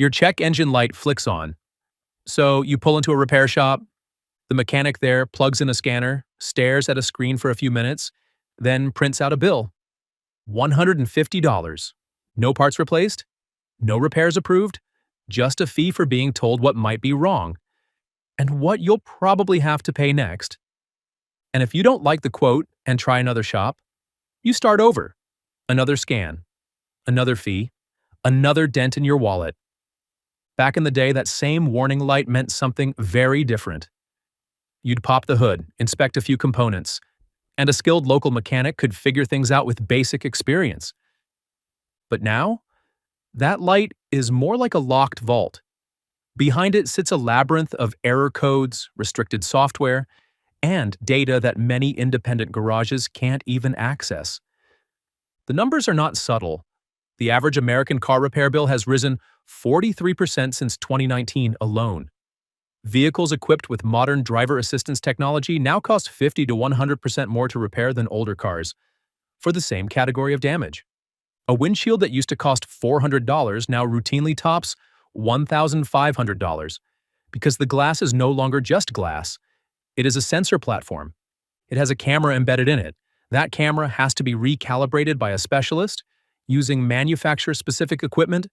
Your check engine light flicks on. So you pull into a repair shop. The mechanic there plugs in a scanner, stares at a screen for a few minutes, then prints out a bill. $150. No parts replaced, no repairs approved, just a fee for being told what might be wrong and what you'll probably have to pay next. And if you don't like the quote and try another shop, you start over. Another scan, another fee, another dent in your wallet. Back in the day, that same warning light meant something very different. You'd pop the hood, inspect a few components, and a skilled local mechanic could figure things out with basic experience. But now, that light is more like a locked vault. Behind it sits a labyrinth of error codes, restricted software, and data that many independent garages can't even access. The numbers are not subtle. The average American car repair bill has risen 43% since 2019 alone. Vehicles equipped with modern driver assistance technology now cost 50 to 100% more to repair than older cars for the same category of damage. A windshield that used to cost $400 now routinely tops $1,500 because the glass is no longer just glass. It is a sensor platform. It has a camera embedded in it. That camera has to be recalibrated by a specialist using manufacturer-specific equipment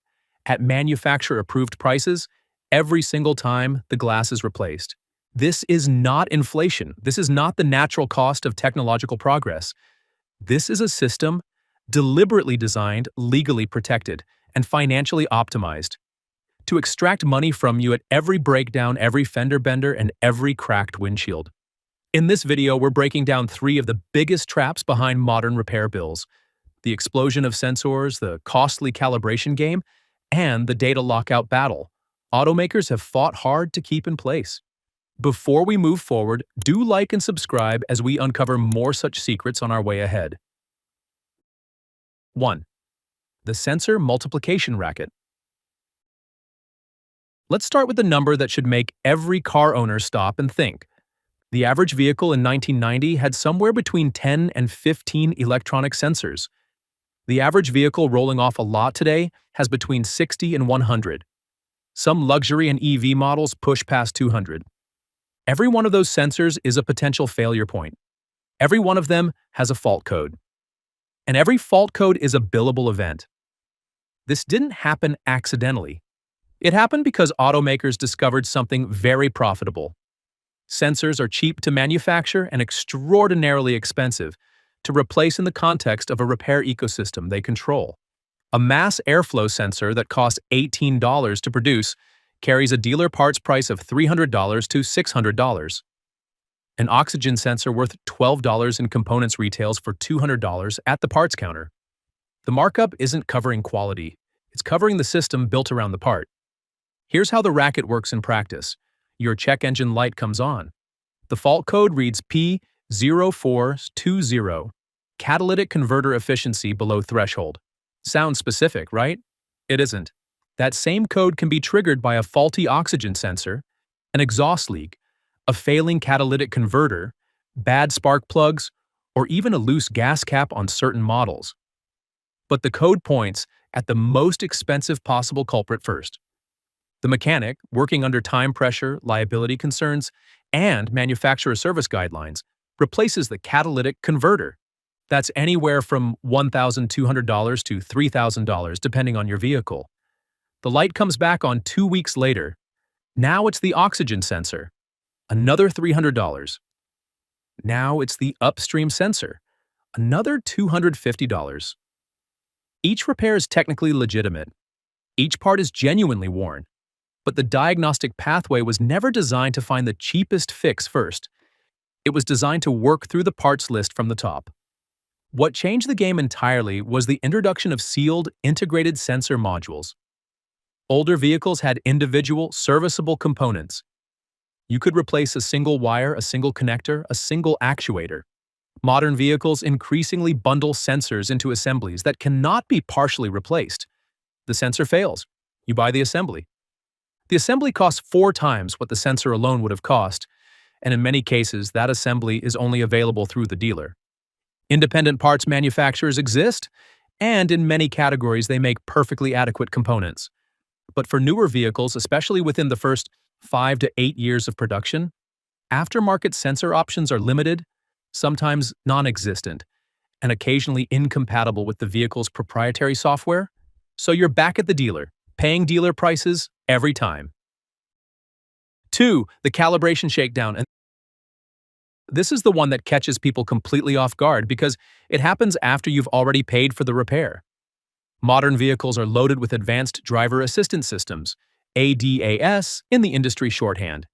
at manufacturer-approved prices every single time the glass is replaced. This is not inflation. This is not the natural cost of technological progress. This is a system deliberately designed, legally protected, and financially optimized to extract money from you at every breakdown, every fender bender, and every cracked windshield. In this video, we're breaking down 3 of the biggest traps behind modern repair bills: the explosion of sensors, the costly calibration game, and the data lockout battle automakers have fought hard to keep in place. Before we move forward, do like and subscribe as we uncover more such secrets on our way ahead. 1. The sensor multiplication racket. Let's start with the number that should make every car owner stop and think. The average vehicle in 1990 had somewhere between 10 and 15 electronic sensors. The average vehicle rolling off a lot today has between 60 and 100. Some luxury and EV models push past 200. Every one of those sensors is a potential failure point. Every one of them has a fault code. And every fault code is a billable event. This didn't happen accidentally. It happened because automakers discovered something very profitable. Sensors are cheap to manufacture and extraordinarily expensive to replace in the context of a repair ecosystem they control. A mass airflow sensor that costs $18 to produce carries a dealer parts price of $300 to $600. An oxygen sensor worth $12 in components retails for $200 at the parts counter. The markup isn't covering quality, it's covering the system built around the part. Here's how the racket works in practice. Your check engine light comes on. The fault code reads P0420, catalytic converter efficiency below threshold. Sounds specific, right? It isn't. That same code can be triggered by a faulty oxygen sensor, an exhaust leak, a failing catalytic converter, bad spark plugs, or even a loose gas cap on certain models. But the code points at the most expensive possible culprit first. The mechanic, working under time pressure, liability concerns, and manufacturer service guidelines, replaces the catalytic converter. That's anywhere from $1,200 to $3,000 depending on your vehicle. The light comes back on 2 weeks later. Now it's the oxygen sensor. Another $300. Now it's the upstream sensor. Another $250. Each repair is technically legitimate. Each part is genuinely worn. But the diagnostic pathway was never designed to find the cheapest fix first. It was designed to work through the parts list from the top. What changed the game entirely was the introduction of sealed, integrated sensor modules. Older vehicles had individual, serviceable components. You could replace a single wire, a single connector, a single actuator. Modern vehicles increasingly bundle sensors into assemblies that cannot be partially replaced. The sensor fails. You buy the assembly. The assembly costs 4 times what the sensor alone would have cost, and in many cases, that assembly is only available through the dealer. Independent parts manufacturers exist, and in many categories they make perfectly adequate components. But for newer vehicles, especially within the first 5 to 8 years of production, aftermarket sensor options are limited, sometimes non-existent, and occasionally incompatible with the vehicle's proprietary software. So you're back at the dealer, paying dealer prices every time. 2. The calibration shakedown. And this is the one that catches people completely off guard because it happens after you've already paid for the repair. Modern vehicles are loaded with advanced driver assistance systems, ADAS in the industry shorthand,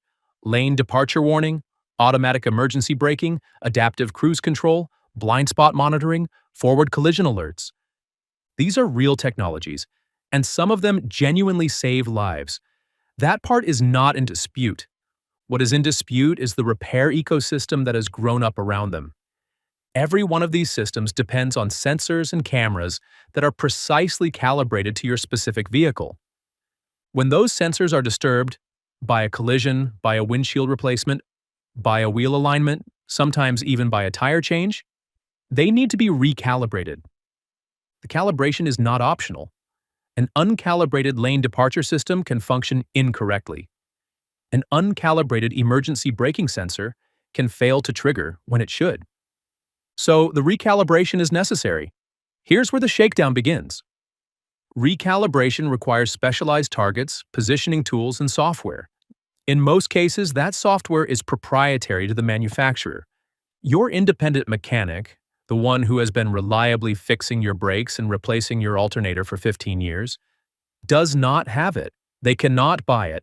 lane departure warning, automatic emergency braking, adaptive cruise control, blind spot monitoring, forward collision alerts. These are real technologies, and some of them genuinely save lives. That part is not in dispute. What is in dispute is the repair ecosystem that has grown up around them. Every one of these systems depends on sensors and cameras that are precisely calibrated to your specific vehicle. When those sensors are disturbed by a collision, by a windshield replacement, by a wheel alignment, sometimes even by a tire change, they need to be recalibrated. The calibration is not optional. An uncalibrated lane departure system can function incorrectly. An uncalibrated emergency braking sensor can fail to trigger when it should. So the recalibration is necessary. Here's where the shakedown begins. Recalibration requires specialized targets, positioning tools, and software. In most cases, that software is proprietary to the manufacturer. Your independent mechanic, the one who has been reliably fixing your brakes and replacing your alternator for 15 years, does not have it. They cannot buy it.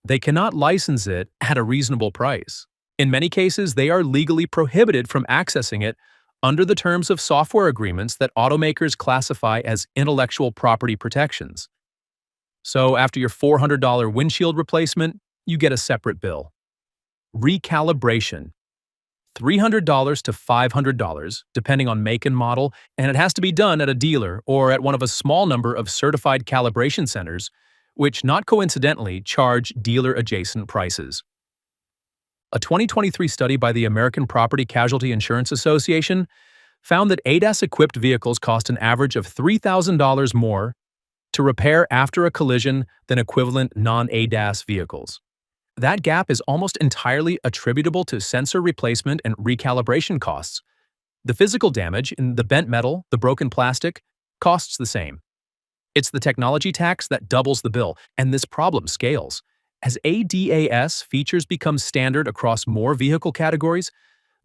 They cannot license it at a reasonable price. In many cases, they are legally prohibited from accessing it under the terms of software agreements that automakers classify as intellectual property protections. So after your $400 windshield replacement, you get a separate bill. Recalibration. $300 to $500, depending on make and model, and it has to be done at a dealer or at one of a small number of certified calibration centers, which not coincidentally charge dealer-adjacent prices. A 2023 study by the American Property Casualty Insurance Association found that ADAS-equipped vehicles cost an average of $3,000 more to repair after a collision than equivalent non-ADAS vehicles. That gap is almost entirely attributable to sensor replacement and recalibration costs. The physical damage in the bent metal, the broken plastic, costs the same. It's the technology tax that doubles the bill, and this problem scales. As ADAS features become standard across more vehicle categories,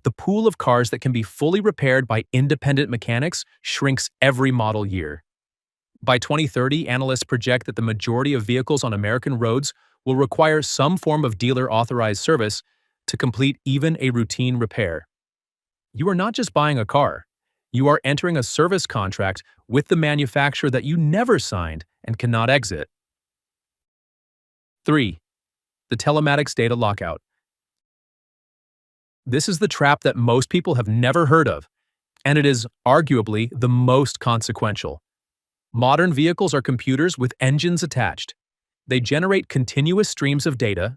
the pool of cars that can be fully repaired by independent mechanics shrinks every model year. By 2030, analysts project that the majority of vehicles on American roads will require some form of dealer-authorized service to complete even a routine repair. You are not just buying a car. You are entering a service contract with the manufacturer that you never signed and cannot exit. 3. The Telematics data lockout. This is the trap that most people have never heard of, and it is arguably the most consequential. Modern vehicles are computers with engines attached. They generate continuous streams of data: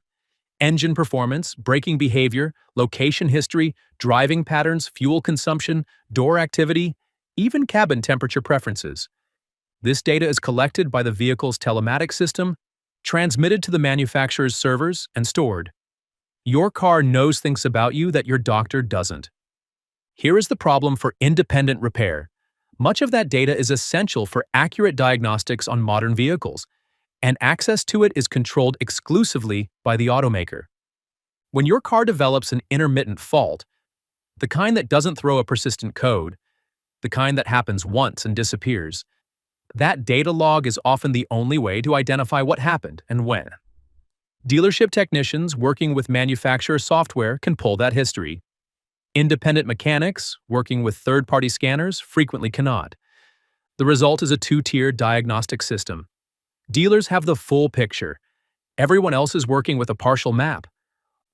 engine performance, braking behavior, location history, driving patterns, fuel consumption, door activity, even cabin temperature preferences. This data is collected by the vehicle's telematics system, transmitted to the manufacturer's servers, and stored. Your car knows things about you that your doctor doesn't. Here is the problem for independent repair. Much of that data is essential for accurate diagnostics on modern vehicles, and access to it is controlled exclusively by the automaker. When your car develops an intermittent fault, the kind that doesn't throw a persistent code, the kind that happens once and disappears, that data log is often the only way to identify what happened and when. Dealership technicians working with manufacturer software can pull that history. Independent mechanics working with third-party scanners frequently cannot. The result is a two-tier diagnostic system. Dealers have the full picture. Everyone else is working with a partial map.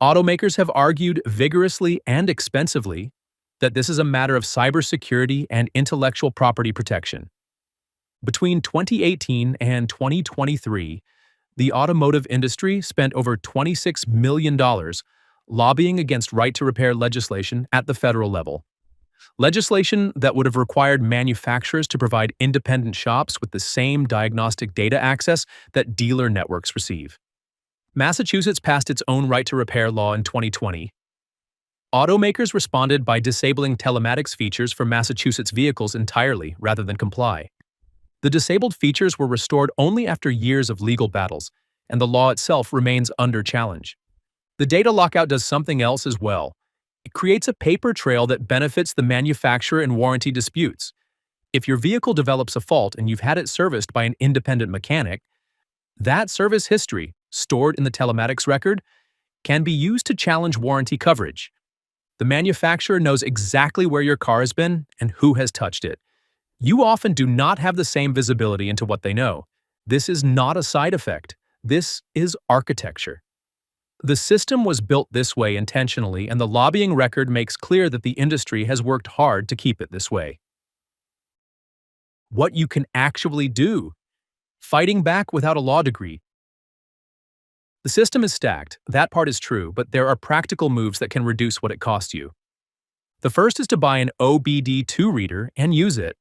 Automakers have argued vigorously and expensively that this is a matter of cybersecurity and intellectual property protection. Between 2018 and 2023, the automotive industry spent over $26 million lobbying against right-to-repair legislation at the federal level. Legislation that would have required manufacturers to provide independent shops with the same diagnostic data access that dealer networks receive. Massachusetts passed its own right to repair law in 2020. Automakers responded by disabling telematics features for Massachusetts vehicles entirely rather than comply. The disabled features were restored only after years of legal battles, and the law itself remains under challenge. The data lockout does something else as well. It creates a paper trail that benefits the manufacturer in warranty disputes. If your vehicle develops a fault and you've had it serviced by an independent mechanic, that service history, stored in the telematics record, can be used to challenge warranty coverage. The manufacturer knows exactly where your car has been and who has touched it. You often do not have the same visibility into what they know. This is not a side effect. This is architecture. The system was built this way intentionally, and the lobbying record makes clear that the industry has worked hard to keep it this way. What you can actually do. Fighting back without a law degree. The system is stacked, that part is true, but there are practical moves that can reduce what it costs you. The first is to buy an OBD2 reader and use it.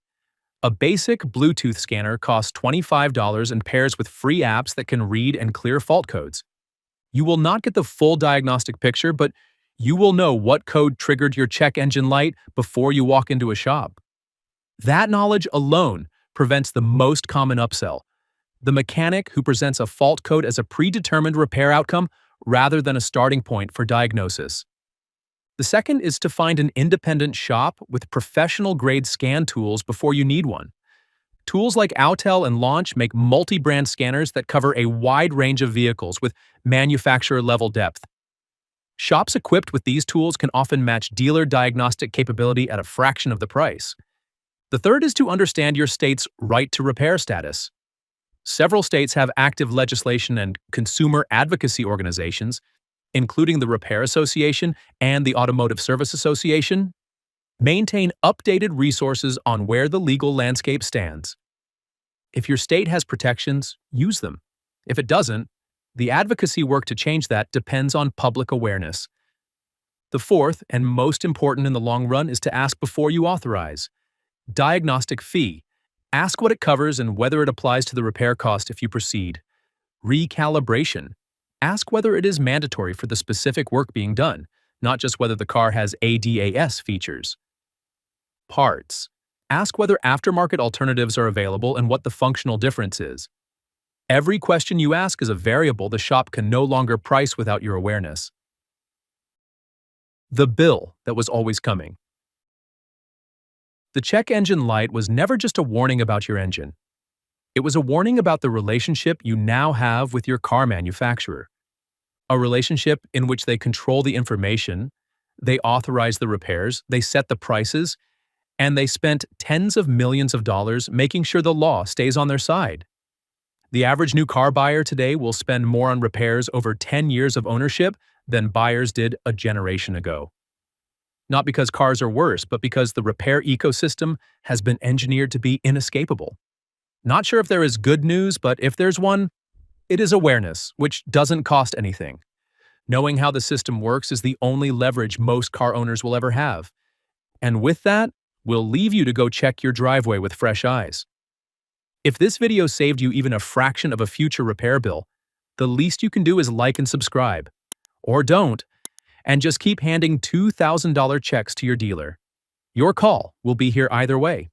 A basic Bluetooth scanner costs $25 and pairs with free apps that can read and clear fault codes. You will not get the full diagnostic picture, but you will know what code triggered your check engine light before you walk into a shop. That knowledge alone prevents the most common upsell. The mechanic who presents a fault code as a predetermined repair outcome rather than a starting point for diagnosis. The second is to find an independent shop with professional-grade scan tools before you need one. Tools like Autel and Launch make multi-brand scanners that cover a wide range of vehicles with manufacturer-level depth. Shops equipped with these tools can often match dealer diagnostic capability at a fraction of the price. The third is to understand your state's right to repair status. Several states have active legislation and consumer advocacy organizations, including the Repair Association and the Automotive Service Association, maintain updated resources on where the legal landscape stands. If your state has protections, use them. If it doesn't, the advocacy work to change that depends on public awareness. The fourth, and most important in the long run, is to ask before you authorize. Diagnostic fee. Ask what it covers and whether it applies to the repair cost if you proceed. Recalibration. Ask whether it is mandatory for the specific work being done, not just whether the car has ADAS features. Parts. Ask whether aftermarket alternatives are available and what the functional difference is. Every question you ask is a variable the shop can no longer price without your awareness. The bill that was always coming. The check engine light was never just a warning about your engine. It was a warning about the relationship you now have with your car manufacturer. A relationship in which they control the information, they authorize the repairs, they set the prices, and they spent tens of millions of dollars making sure the law stays on their side. The average new car buyer today will spend more on repairs over 10 years of ownership than buyers did a generation ago. Not because cars are worse, but because the repair ecosystem has been engineered to be inescapable. Not sure if there is good news, but if there's one, it is awareness, which doesn't cost anything. Knowing how the system works is the only leverage most car owners will ever have. And with that, we'll leave you to go check your driveway with fresh eyes. If this video saved you even a fraction of a future repair bill, the least you can do is like and subscribe. Or don't, and just keep handing $2,000 checks to your dealer. Your call will be here either way.